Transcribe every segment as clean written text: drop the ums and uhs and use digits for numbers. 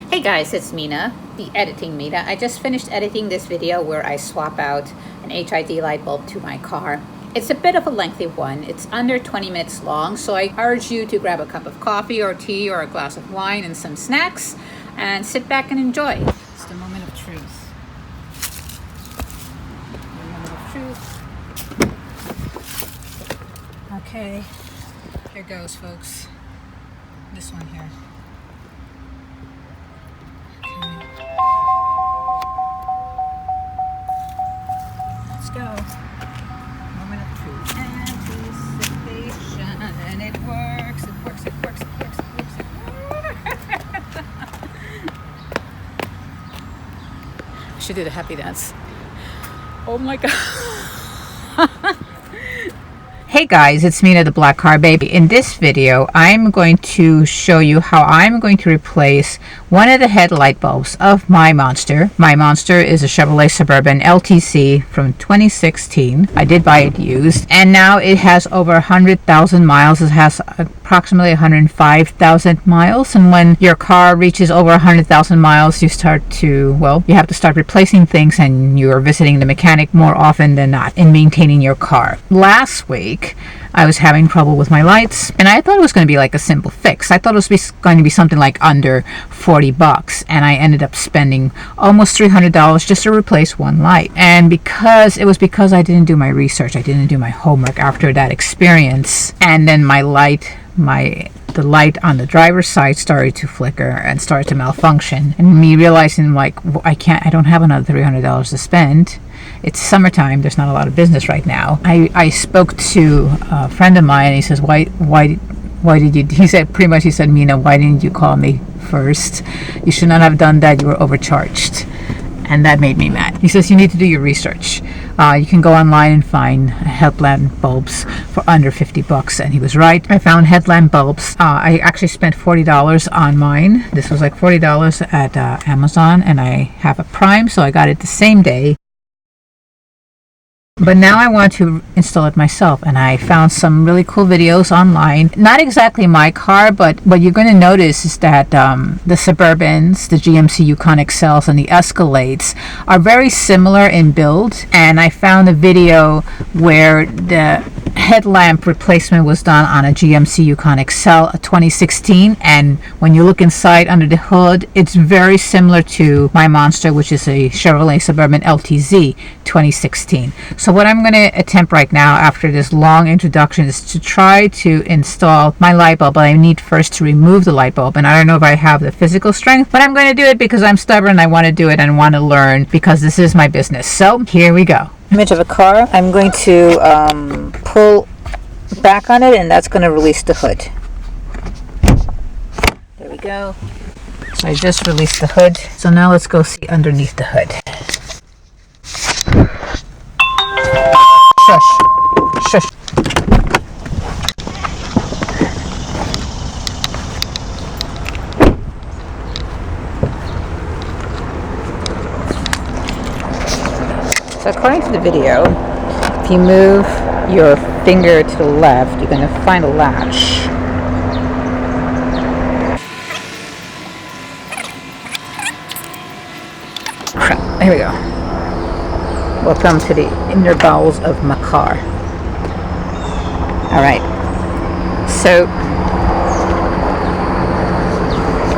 Hey guys, it's Mina, the editing Mina. I just finished editing this video where I swap out an HID light bulb to my car. It's a bit of a lengthy one. It's under 20 minutes long, so I urge you to grab a cup of coffee or tea or a glass of wine and some snacks and sit back and enjoy. It's the moment of truth. The moment of truth. Okay, here goes, folks. This one here. Let's go. Moment of truth. Anticipation. And it works. It works. It works. It works. It works. I should do the happy dance. Oh my god. Hey guys, it's Mina the Black Car Baby. In this video, I'm going to show you how I'm going to replace one of the headlight bulbs of my Monster. My Monster is a Chevrolet Suburban LTC from 2016. I did buy it used, and now it has over 100,000 miles. It has approximately 105,000 miles, and when your car reaches over 100,000 miles, you have to start replacing things, and you're visiting the mechanic more often than not in maintaining your car. Last week, I was having trouble with my lights, and I thought it was going to be like a simple fix. I thought it was going to be something like under 40 bucks, and I ended up spending almost $300 just to replace one light. And because I didn't do my research, I didn't do my homework after that experience, and then the light on the driver's side started to flicker and started to malfunction, and me realizing like I don't have another $300 to spend. It's summertime, there's not a lot of business right now. I spoke to a friend of mine, and he says, why did you, he said, Mina, why didn't you call me first? You should not have done that, you were overcharged. And that made me mad. He says, you need to do your research. You can go online and find headlamp bulbs for under 50 bucks. And he was right. I found headlamp bulbs. I actually spent $40 on mine. This was like $40 at Amazon, and I have a Prime, so I got it the same day. But now I want to install it myself, and I found some really cool videos online. Not exactly my car, but what you're going to notice is that the Suburbans, the GMC Yukon XLs, and the Escalades are very similar in build. And I found a video where the headlamp replacement was done on a GMC Yukon XL 2016, and when you look inside under the hood, it's very similar to my Monster, which is a Chevrolet Suburban LTZ 2016. So what I'm going to attempt right now after this long introduction is to try to install my light bulb. But I need first to remove the light bulb, and I don't know if I have the physical strength, but I'm going to do it because I'm stubborn. I want to do it and want to learn because this is my business. So here we go. Image of a car. I'm going to pull back on it, and that's going to release the hood. There we go. So I just released the hood. So now let's go see underneath the hood. Shush. Shush. So according to the video, if you move your finger to the left, you're going to find a latch. Here we go. Welcome to the inner bowels of my car. Alright. So,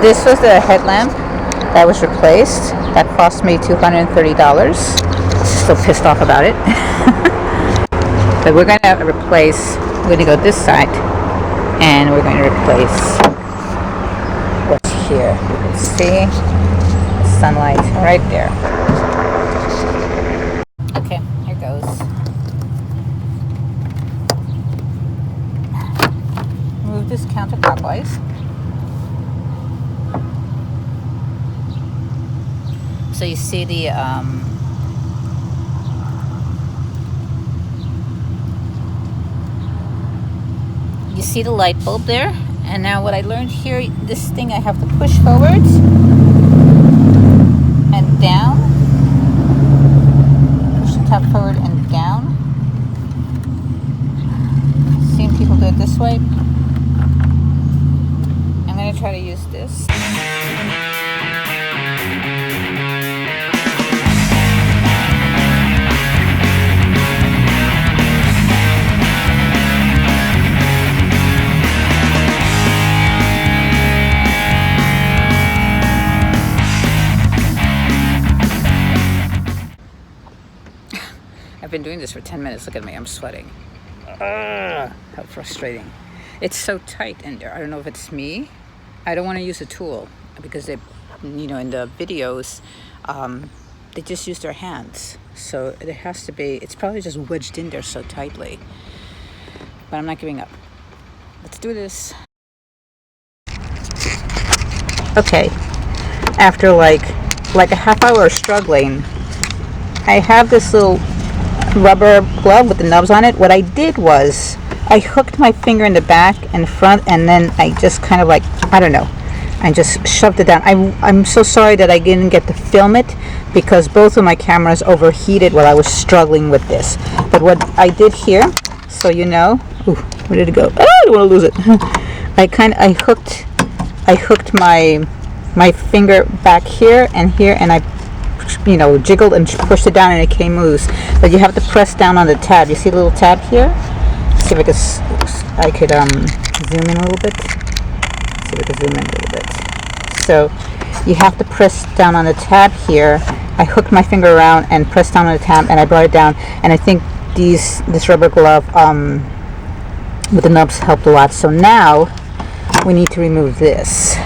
this was the headlamp that was replaced. That cost me $230. Still pissed off about it. But we're going to replace, we're going to go this side, and we're going to replace what's here. You can see the sunlight right there. Okay, here goes. Move this counterclockwise. So you see the light bulb there. And now what I learned here, this thing I have to push forwards and down. Push the top forward and down. Seen people do it this way. I'm going to try to use this. been doing this for 10 minutes. Look at me, I'm sweating. How frustrating. It's so tight in there. I don't know if it's me. I don't want to use a tool because they, you know, in the videos, they just use their hands. So it has to be, it's probably just wedged in there so tightly. But I'm not giving up. Let's do this. Okay, after like a half hour of struggling, I have this little rubber glove with the nubs on it. What I did was I hooked my finger in the back and front, and then I just kind of like, I don't know, I just shoved it down. I'm so sorry that I didn't get to film it because both of my cameras overheated while I was struggling with this. But what I did here, so you know, ooh, where did it go? Oh, I don't want to lose it. I hooked my finger back here, and I, you know, jiggled and pushed it down, and it came loose. But you have to press down on the tab. You see the little tab here? Let's see if I could zoom in a little bit. Let's see if I can zoom in a little bit. So you have to press down on the tab here. I hooked my finger around and pressed down on the tab, and I brought it down. And I think this rubber glove with the nubs helped a lot. So now we need to remove this.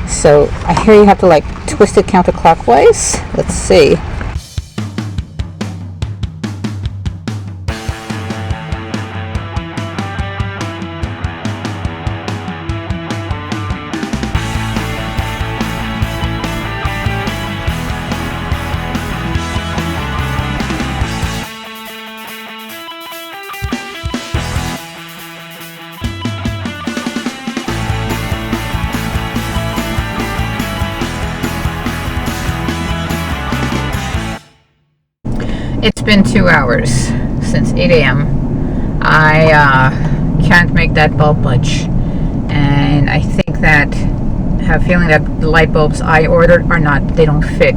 So I hear you have to like twist it counterclockwise. Let's see. It's been 2 hours since 8 a.m. I can't make that bulb budge, and I think that I have a feeling that the light bulbs I ordered they don't fit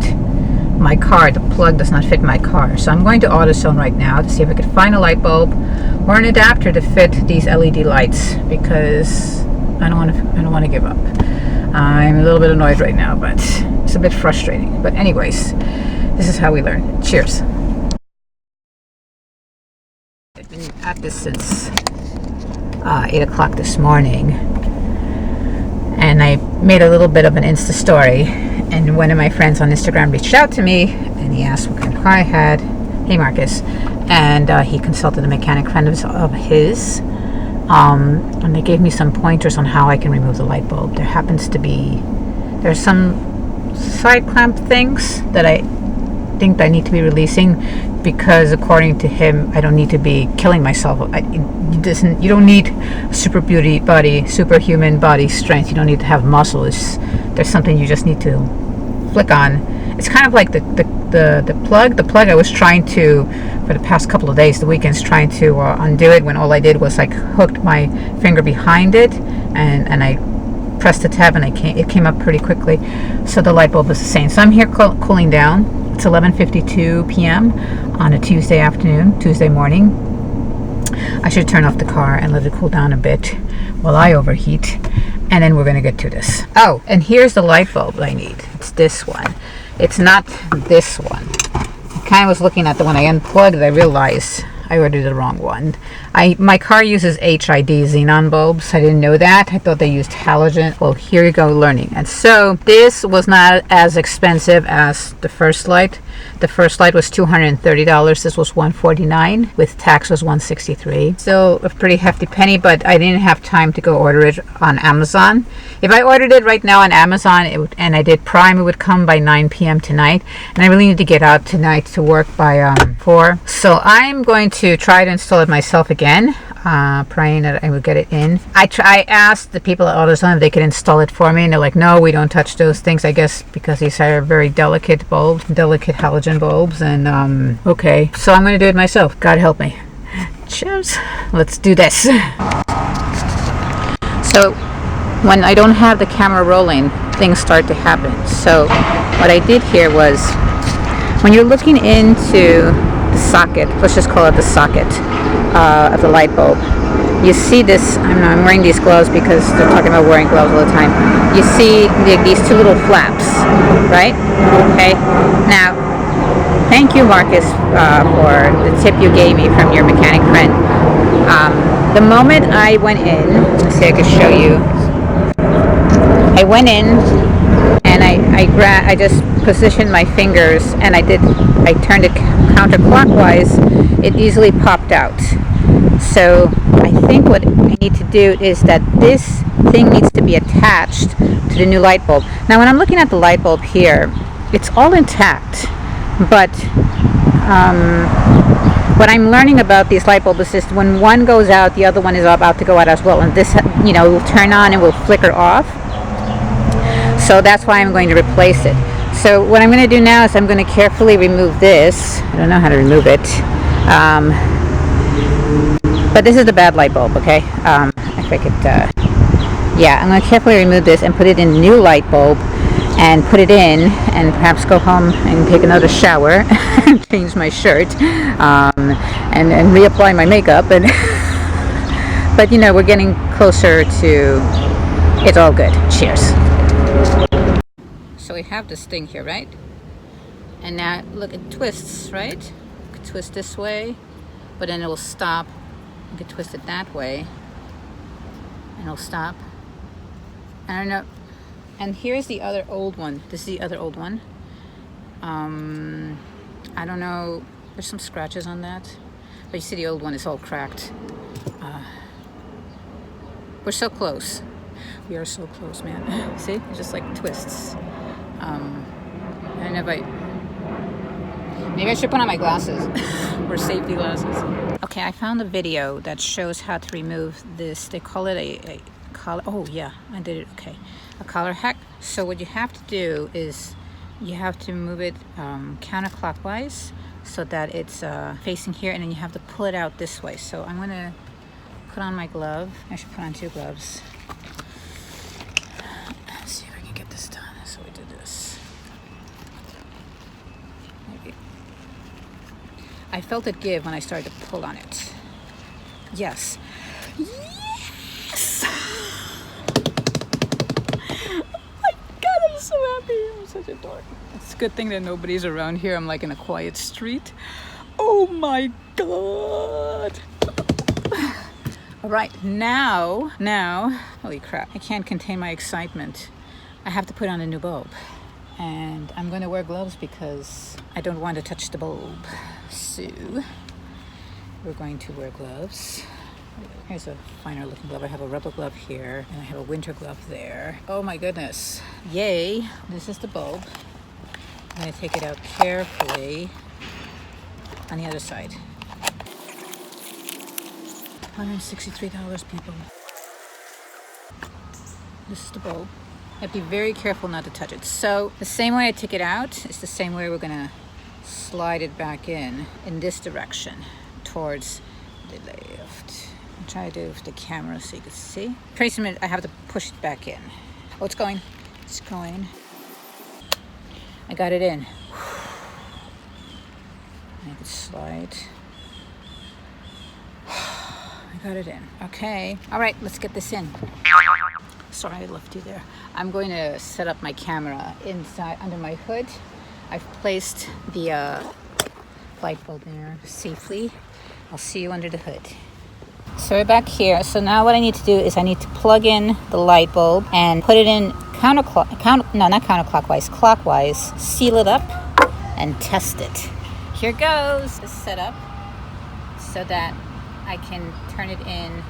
my car. The plug does not fit my car. So I'm going to AutoZone right now to see if I could find a light bulb or an adapter to fit these LED lights, because I don't want to give up. I'm a little bit annoyed right now, but it's a bit frustrating. But anyways, this is how we learn. Cheers. I've been at this since 8 o'clock this morning, and I made a little bit of an Insta story, and one of my friends on Instagram reached out to me, and he asked what kind of car I had. Hey Marcus. And he consulted a mechanic friend of his, and they gave me some pointers on how I can remove the light bulb. There's some side clamp things that I think I need to be releasing, because according to him, I don't need to be killing myself. You don't need superhuman body strength. You don't need to have muscle. There's something you just need to flick on. It's kind of like the plug. The plug I was trying to, for the past couple of days, the weekends, trying to undo it, when all I did was like hooked my finger behind it, and I pressed the tab, and it came up pretty quickly. So the light bulb is the same. So I'm here cooling down. It's 11:52 p.m. on a Tuesday morning. I should turn off the car and let it cool down a bit while I overheat, and then we're going to get to this. Oh, and here's the light bulb I need. It's this one. It's not this one. I kind of was looking at the one I unplugged. I realized I ordered the wrong one. My car uses HID xenon bulbs. I didn't know that. I thought they used halogen. Well, here you go, learning. And so this was not as expensive as the first light. The first light was $230. This was $149. With tax was $163. Still a pretty hefty penny, but I didn't have time to go order it on Amazon. If I ordered it right now on Amazon, and I did Prime, it would come by 9 p.m. tonight. And I really need to get out tonight to work by 4. So I'm going to try to install it myself again, praying that I would get it in. I asked the people at AutoZone if they could install it for me, and they're like, no, we don't touch those things, I guess because these are very delicate bulbs, delicate halogen bulbs. And okay, so I'm going to do it myself. God help me. Cheers. Let's do this. So when I don't have the camera rolling, things start to happen. So what I did here was, when you're looking into the socket, let's just call it the socket of the light bulb, you see this. I'm wearing these gloves because they're talking about wearing gloves all the time. You see these two little flaps, right? Okay. Now, thank you, Marcus, for the tip you gave me from your mechanic friend. The moment I went in, let's see, I can show you. I went in and I just positioned my fingers and I turned it counterclockwise. It easily popped out. So I think what I need to do is that this thing needs to be attached to the new light bulb. Now when I'm looking at the light bulb here, it's all intact, but what I'm learning about these light bulbs is when one goes out, the other one is about to go out as well, and this, will turn on and will flicker off. So that's why I'm going to replace it. So what I'm going to do now is I'm going to carefully remove this. I don't know how to remove it. But this is the bad light bulb, okay? If I could, yeah, I'm going to carefully remove this and put it in the new light bulb and put it in and perhaps go home and take another shower and change my shirt and reapply my makeup. And but, we're getting closer to, it's all good. Cheers. So we have this thing here, right? And now look, it twists, right? You could twist this way, but then it will stop. You could twist it that way and it'll stop. I don't know. And here's the other old one. This is the other old one. I don't know. There's some scratches on that, but you see the old one is all cracked. We're so close. We are so close, man. See? It just like twists. I don't know if maybe I should put on my glasses or safety glasses. Okay, I found a video that shows how to remove this. They call it a collar. Oh yeah, I did it. Okay, a collar hack. So what you have to do is you have to move it counterclockwise so that it's facing here, and then you have to pull it out this way. So I'm gonna put on my glove. I should put on 2 gloves. Let's see if I can get this done. So we did this. Maybe. I felt it give when I started to pull on it. Yes. Yes! My God, I'm so happy. I'm such a dork. It's a good thing that nobody's around here. I'm like in a quiet street. Oh my God. All right, now, holy crap. I can't contain my excitement. I have to put on a new bulb. And I'm going to wear gloves because I don't want to touch the bulb. So we're going to wear gloves. Here's a finer looking glove. I have a rubber glove here and I have a winter glove there. Oh my goodness. Yay. This is the bulb. I'm going to take it out carefully on the other side. $163, people. This is the bulb. I have to be very careful not to touch it. So the same way I took it out is the same way we're gonna slide it back in this direction towards the left. I'm trying to do it with the camera so you can see. Pretty soon I have to push it back in. Oh, it's going. It's going. I got it in. I can slide. I got it in. Okay. All right, let's get this in. Sorry, I left you there. I'm going to set up my camera inside under my hood. I've placed the light bulb there safely. I'll see you under the hood. So we're back here. So now what I need to do is I need to plug in the light bulb and put it in clockwise, seal it up and test it. Here goes. This set up so that I can turn it in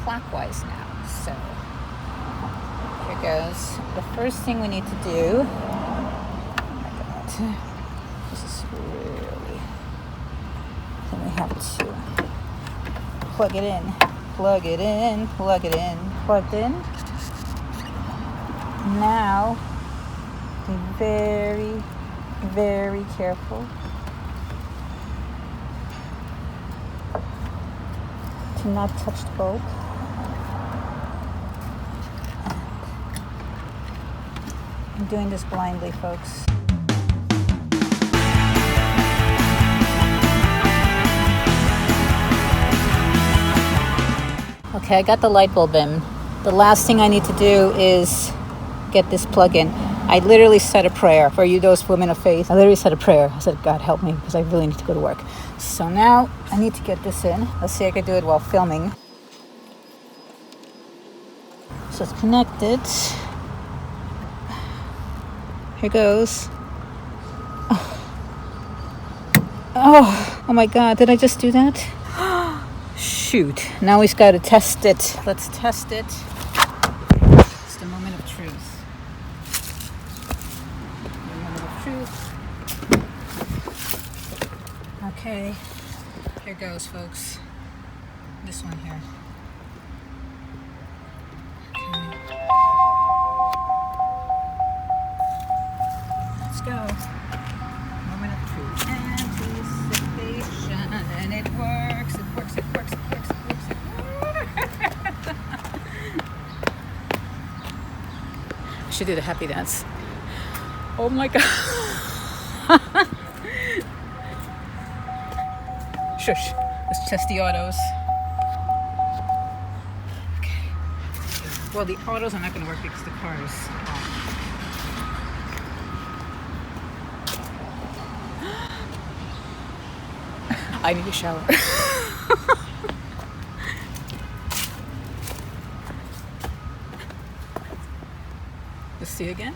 clockwise now. So here goes. The first thing we need to do, oh my God, this is really, then we have to plug it in, plugged in. Now, be very, very careful to not touch the bulb. I'm doing this blindly, folks. Okay, I got the light bulb in. The last thing I need to do is get this plug in. I literally said a prayer for you, those women of faith. I literally said a prayer. I said, God help me, because I really need to go to work. So now I need to get this in. Let's see if I can do it while filming. So it's connected. Here goes. Oh my God, did I just do that? Shoot, now we've got to test it. Let's test it. It's the moment of truth. The moment of truth. Okay, here goes, folks. This one here. Okay. Let's go. Moment of truth. Anticipation. And it works. It works. It works. It works. It works. It works. I should do the happy dance. Oh my God. Shush. Let's test the autos. Okay. Well, the autos are not going to work because the car is off. I need a shower. Let's see again.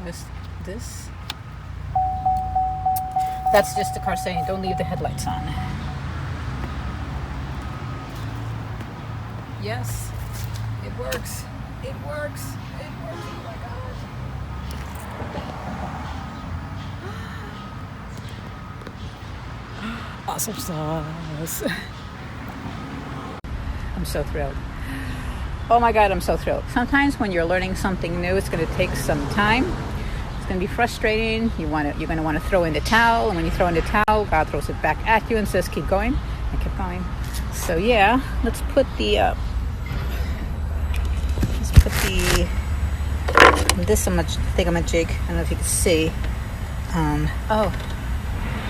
Just this. That's just the car saying, don't leave the headlights on. Yes, it works. It works. It works. Oh my God. Awesome sauce. I'm so thrilled. Oh my God, I'm so thrilled. Sometimes when you're learning something new, it's going to take some time. It's going to be frustrating. You're going to want to throw in the towel, and when you throw in the towel, God throws it back at you and says, keep going. I kept going. So yeah, let's put the this thingamajig. I don't know if you can see. Oh,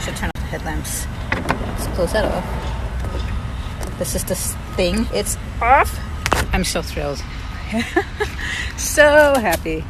should turn off the headlamps. Let's close that off. This is this thing. It's off. I'm so thrilled. So happy.